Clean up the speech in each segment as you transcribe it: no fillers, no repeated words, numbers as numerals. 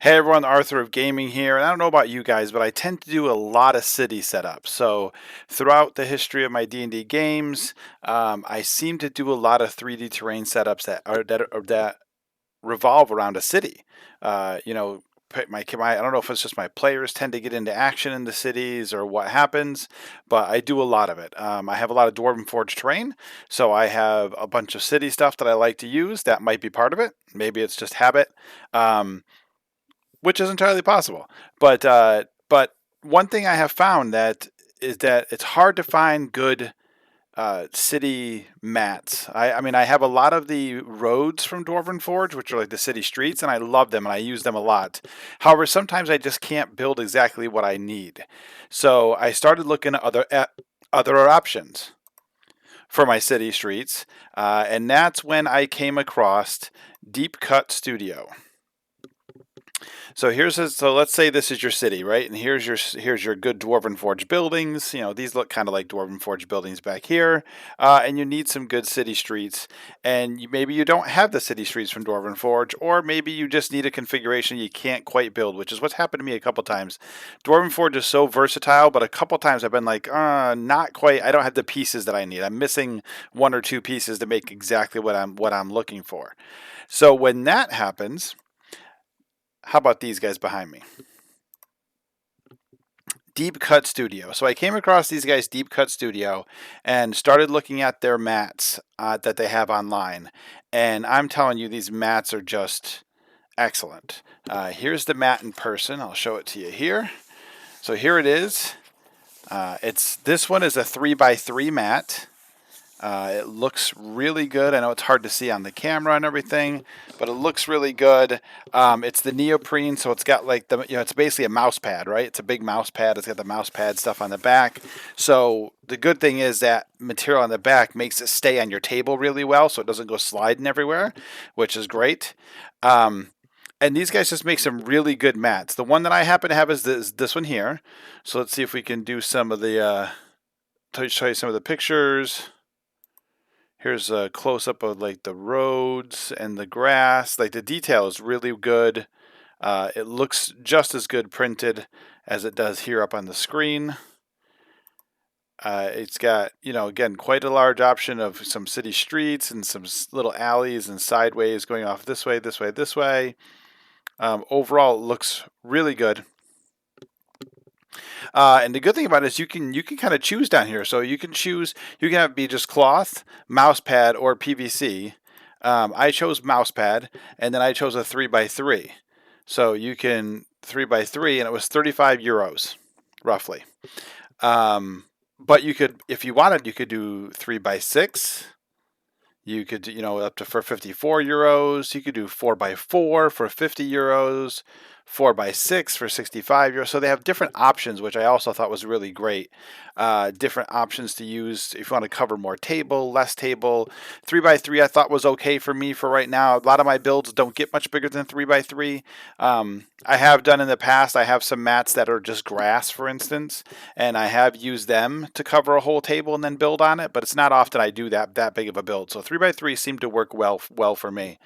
Hey everyone, Arthur of Gaming here, and I don't know about you guys, but I tend to do a lot of city setups. So throughout the history of my D&D games, I seem to do a lot of 3D terrain setups that revolve around a city. You know, I don't know if it's just my players tend to get into action in the cities or what happens, but I do a lot of it. I have a lot of dwarvenforge terrain, so I have a bunch of city stuff that I like to use. That might be part of it. Maybe it's just habit. Um, which is entirely possible. But one thing I have found that is that it's hard to find good city mats. I mean, I have a lot of the roads from Dwarven Forge, which are like the city streets, and I love them and I use them a lot. However, sometimes I just can't build exactly what I need. So I started looking at other options for my city streets, and that's when I came across Deepcutstudio. So let's say this is your city, right? And here's your good Dwarven Forge buildings. You know, these look kind of like Dwarven Forge buildings back here. And you need some good city streets. And maybe you don't have the city streets from Dwarven Forge, or maybe you just need a configuration you can't quite build, which is what's happened to me a couple times. Dwarven Forge is so versatile, but a couple times I've been like, not quite. I don't have the pieces that I need. I'm missing one or two pieces to make exactly what I'm looking for. So when that happens, how about these guys behind me? Deepcutstudio. So I came across these guys, Deepcutstudio, and started looking at their mats that they have online. And I'm telling you, these mats are just excellent. Here's the mat in person. I'll show it to you here. So here it is. This one is a 3x3 mat. It looks really good. I know it's hard to see on the camera and everything, but it looks really good. It's the neoprene, so it's got like it's basically a mouse pad, right? It's a big mouse pad. It's got the mouse pad stuff on the back. So the good thing is that material on the back makes it stay on your table really well, so it doesn't go sliding everywhere, which is great. And these guys just make some really good mats. The one that I happen to have is this one here. So let's see if we can do some of the show you some of the pictures. Here's a close-up of like the roads and the grass. Like the detail is really good. It looks just as good printed as it does here up on the screen. It's got, again, quite a large option of some city streets and some little alleys and sideways going off this way, this way, this way. Overall, it looks really good. And the good thing about it is you can kind of choose down here. So you can choose, you can have it be just cloth, mouse pad, or PVC. I chose mouse pad, and then I chose a 3x3. So you can 3x3, and it was 35 euros, roughly. But you could, if you wanted, you could do 3x6. You could, up to for 54 euros. You could do 4x4 for 50 euros. 4x6 for 65 euros. So they have different options, which I also thought was really great. Different options to use if you want to cover more table, less table. 3x3 I thought was okay for me for right now. A lot of my builds don't get much bigger than 3x3. I have done in the past, I have some mats that are just grass, for instance, and I have used them to cover a whole table and then build on it, but it's not often I do that big of a build. So 3x3 seemed to work well for me.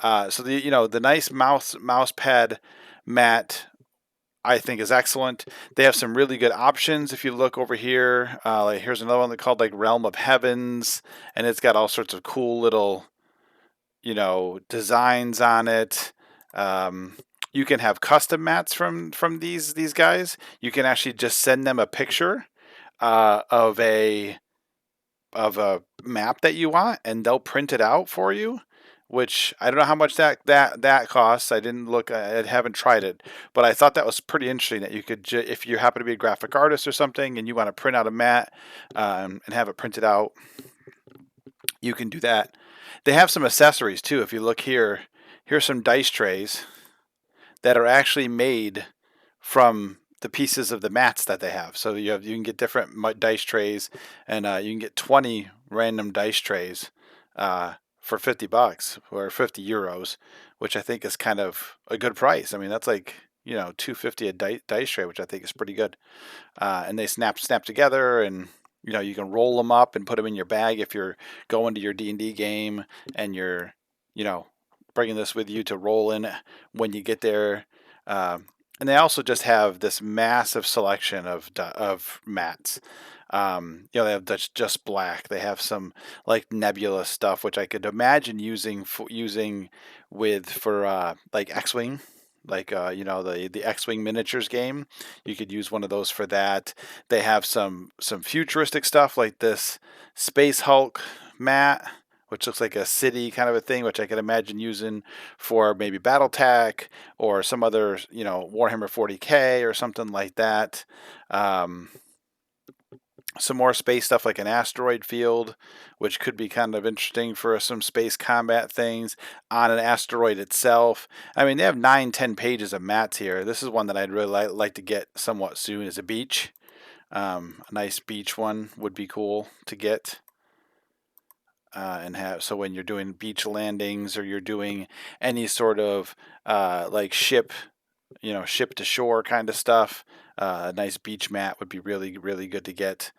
So the nice mouse pad mat I think is excellent. They have some really good options. If you look over here, like here's another one called like Realm of Heavens, and it's got all sorts of cool little designs on it. You can have custom mats from these guys. You can actually just send them a picture of a map that you want, and they'll print it out for you, which I don't know how much that costs. I didn't look. I haven't tried it, but I thought that was pretty interesting. That you could, if you happen to be a graphic artist or something, and you want to print out a mat and have it printed out, you can do that. They have some accessories too. If you look here, here's some dice trays that are actually made from the pieces of the mats that they have. So you can get different dice trays, and you can get 20 random dice trays for $50 or 50 euros, which I think is kind of a good price. I mean, that's like $2.50 a dice tray, which I think is pretty good. And they snap together, and you can roll them up and put them in your bag if you're going to your D&D game and you're bringing this with you to roll in when you get there. And they also just have this massive selection of mats. You know, they have just black. They have some like nebula stuff, which I could imagine using for like X-wing, like you know, the X-wing miniatures game. You could use one of those for that. They have some futuristic stuff like this Space Hulk mat, which looks like a city kind of a thing, which I could imagine using for maybe BattleTech or some other, you know, Warhammer 40K or something like that. Some more space stuff like an asteroid field, which could be kind of interesting for some space combat things on an asteroid itself. I mean, they have 9-10 pages of mats here. This is one that I'd really like to get somewhat soon, is a beach. A nice beach one would be cool to get. And have, so when you're doing beach landings or you're doing any sort of like ship to shore kind of stuff, a nice beach mat would be really, really good to get.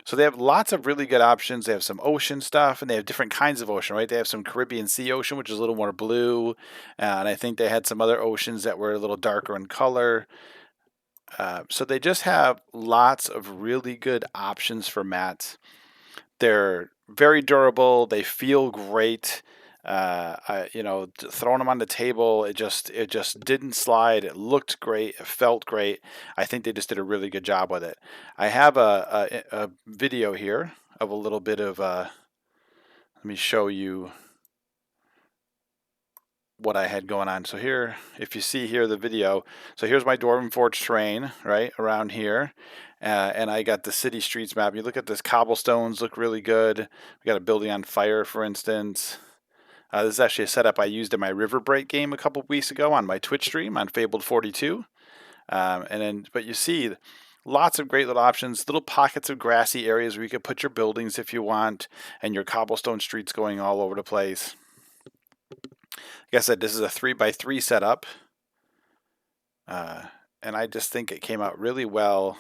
So they have lots of really good options. They have some ocean stuff, and they have different kinds of ocean, right? They have some Caribbean Sea ocean, which is a little more blue, and I think they had some other oceans that were a little darker in color. So they just have lots of really good options for mats. They're very durable. They feel great. You know, throwing them on the table, it just didn't slide. It looked great. It felt great. I think they just did a really good job with it. I have a video here of a little bit of. Let me show you what I had going on. So here, if you see here the video, so here's my Dwarvenforge terrain right around here. And I got the city streets map. You look at this, cobblestones look really good. We got a building on fire, for instance. This is actually a setup I used in my River Break game a couple weeks ago on my Twitch stream on Fabled42. But you see lots of great little options, little pockets of grassy areas where you could put your buildings if you want, and your cobblestone streets going all over the place. Like I said, this is a 3x3 setup. And I just think it came out really well.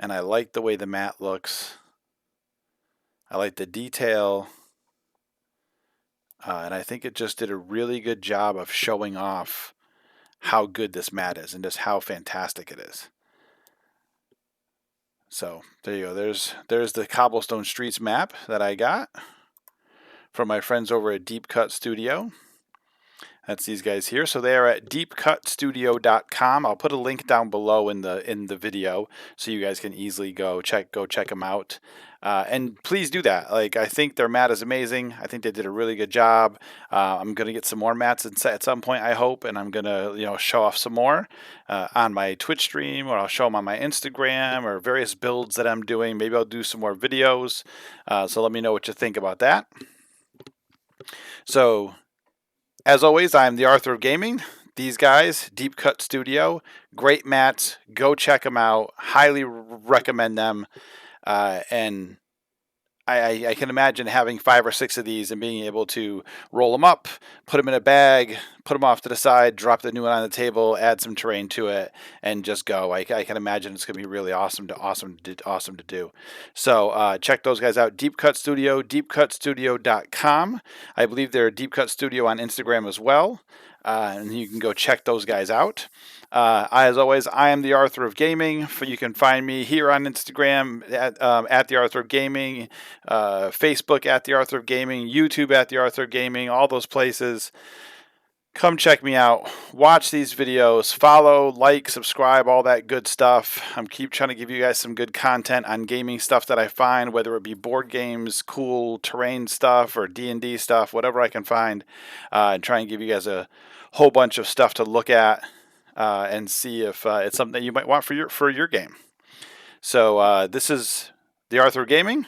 And I like the way the mat looks. I like the detail. And I think it just did a really good job of showing off how good this mat is and just how fantastic it is. So there you go. There's the Cobblestone Streets map that I got from my friends over at DeepCutStudio. That's these guys here. So they are at deepcutstudio.com. I'll put a link down below in the video so you guys can easily go check them out. And please do that. Like, I think their mat is amazing. I think they did a really good job. I'm gonna get some more mats at some point, I hope, and I'm gonna show off some more on my Twitch stream, or I'll show them on my Instagram, or various builds that I'm doing. Maybe I'll do some more videos. So let me know what you think about that. So, as always, I'm the Arthur of Gaming. These guys, Deep Cut Studio, great mats. Go check them out. Highly recommend them. And I can imagine having 5 or 6 of these and being able to roll them up, put them in a bag, put them off to the side, drop the new one on the table, add some terrain to it, and just go. I can imagine it's going to be really awesome to do. So check those guys out. Deep Cut Studio, deepcutstudio.com. I believe they're Deep Cut Studio on Instagram as well. And you can go check those guys out. As always, I am the Arthur of Gaming. You can find me here on Instagram at the Arthur of Gaming, Facebook at the Arthur of Gaming, YouTube at the Arthur of Gaming, all those places. Come check me out. Watch these videos. Follow, like, subscribe, all that good stuff. I'm keep trying to give you guys some good content on gaming stuff that I find, whether it be board games, cool terrain stuff, or D&D stuff, whatever I can find, and try and give you guys a whole bunch of stuff to look at and see if it's something that you might want for your game. So this is the Arthur Gaming.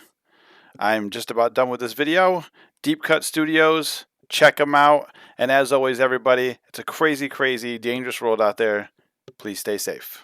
I'm just about done with this video. Deep Cut Studios, check them out. And as always, everybody, it's a crazy, crazy, dangerous world out there. Please stay safe.